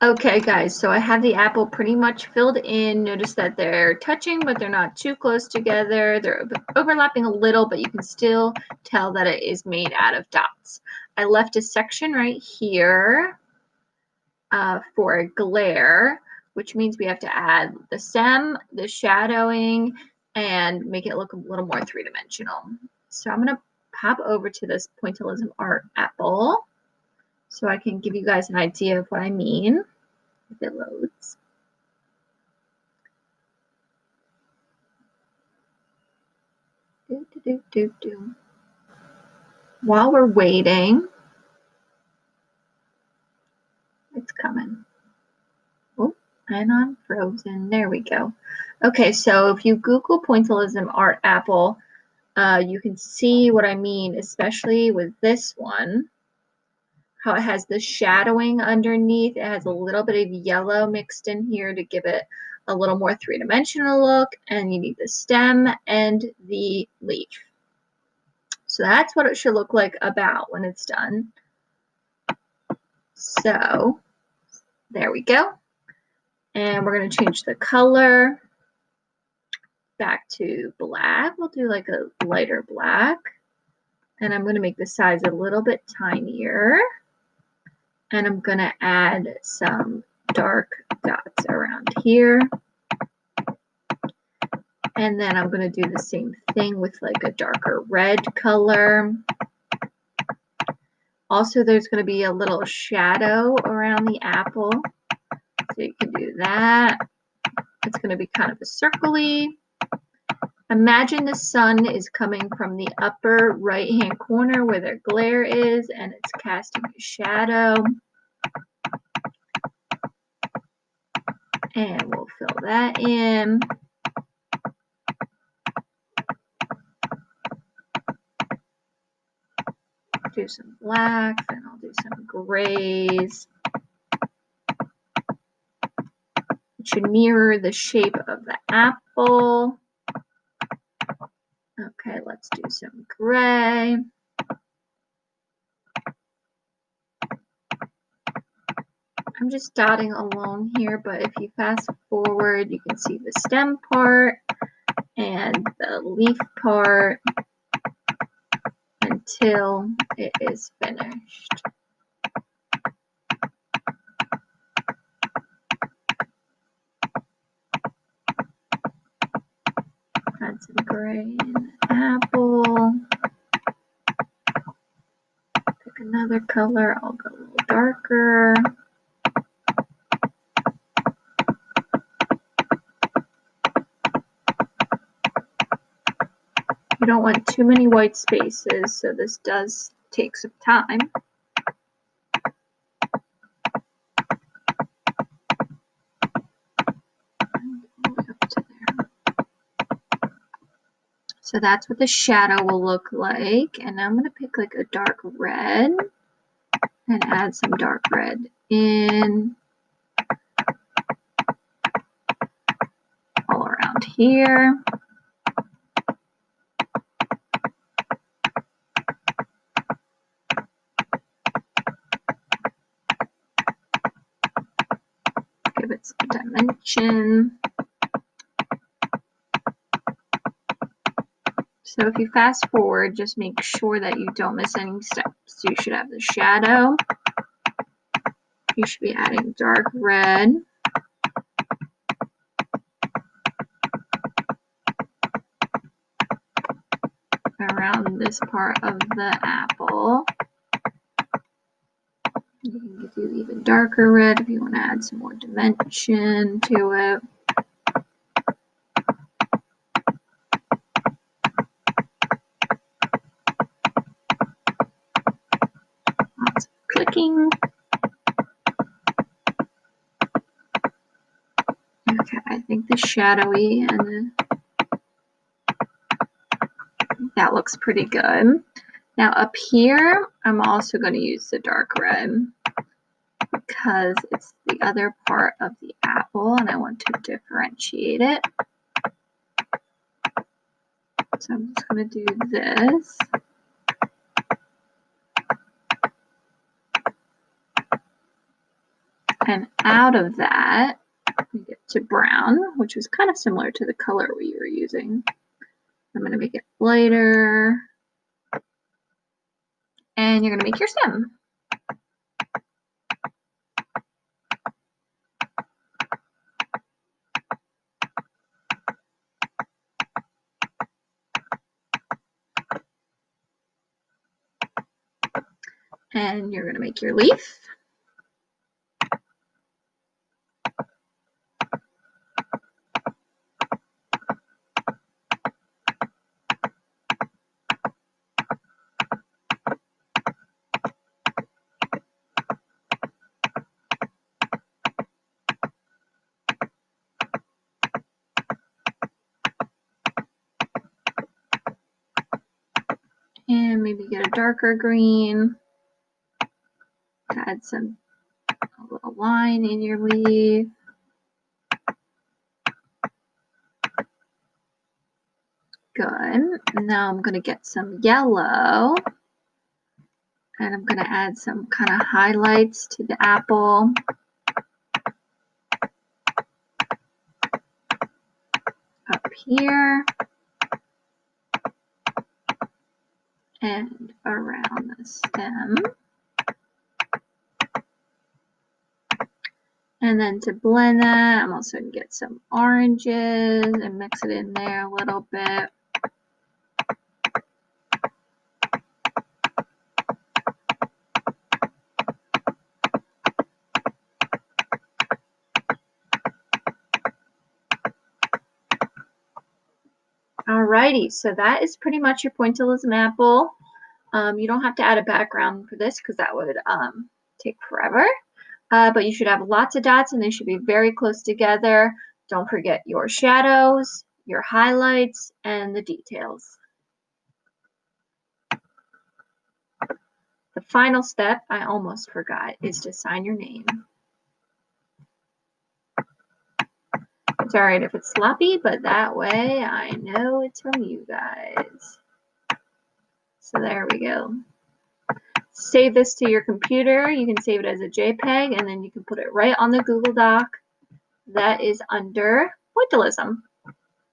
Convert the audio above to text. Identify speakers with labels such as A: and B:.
A: Okay, guys, so I have the apple pretty much filled in. Notice that they're touching, but they're not too close together. They're overlapping a little, but you can still tell that it is made out of dots. I left a section right here for a glare, which means we have to add the stem, the shadowing, and make it look a little more three-dimensional. So I'm going to hop over to this Pointillism Apple so I can give you guys an idea of what I mean. If it loads. While we're waiting, it's coming. Oh, and I'm frozen. There we go. Okay, so if you Google Pointillism Apple, you can see what I mean, especially with this one. How it has the shadowing underneath. It has a little bit of yellow mixed in here to give it a little more three-dimensional look, and you need the stem and the leaf. So that's what it should look like about when it's done. So there we go. And we're going to change the color back to black. We'll do like a lighter black. And I'm going to make the size a little bit tinier. And I'm going to add some dark dots around here. And then I'm going to do the same thing with like a darker red color. Also, there's going to be a little shadow around the apple. So you can do that. It's going to be kind of a circly. Imagine the sun is coming from the upper right-hand corner where the glare is, and it's casting a shadow. And we'll fill that in. Do some blacks, and I'll do some grays. It should mirror the shape of the apple. Okay, let's do some gray. I'm just dotting along here, but if you fast forward, you can see the stem part and the leaf part until it is finished. Add some gray in the apple. Pick another color. I'll go a little darker. You don't want too many white spaces, so this does take some time. So that's what the shadow will look like. And now I'm going to pick like a dark red and add some dark red in all around here. Give it some dimension. So if you fast forward, just make sure that you don't miss any steps. You should have the shadow. You should be adding dark red. Around this part of the apple. You can do even darker red if you want to add some more dimension to it. Lots of clicking. Okay, I think the shadowy and that looks pretty good. Now up here, I'm also going to use the dark red because it's the other part of the apple and I want to differentiate it. So I'm just going to do this. And out of that, we get to brown, which was kind of similar to the color we were using. I'm going to make it lighter. And you're going to make your stem. And you're going to make your leaf. And maybe get a darker green. Add a little line in your leaf. Good. Now I'm going to get some yellow. And I'm going to add some kind of highlights to the apple. Up here. And around the stem. And then to blend that, I'm also going to get some oranges and mix it in there a little bit. Alrighty, so that is pretty much your Pointillism apple. You don't have to add a background for this because that would take forever. But you should have lots of dots and they should be very close together. Don't forget your shadows, your highlights, and the details. The final step, I almost forgot, is to sign your name. It's alright if it's sloppy, but that way I know it's from you guys. So there we go. Save this to your computer. You can save it as a JPEG and then you can put it right on the Google Doc that is under Pointillism.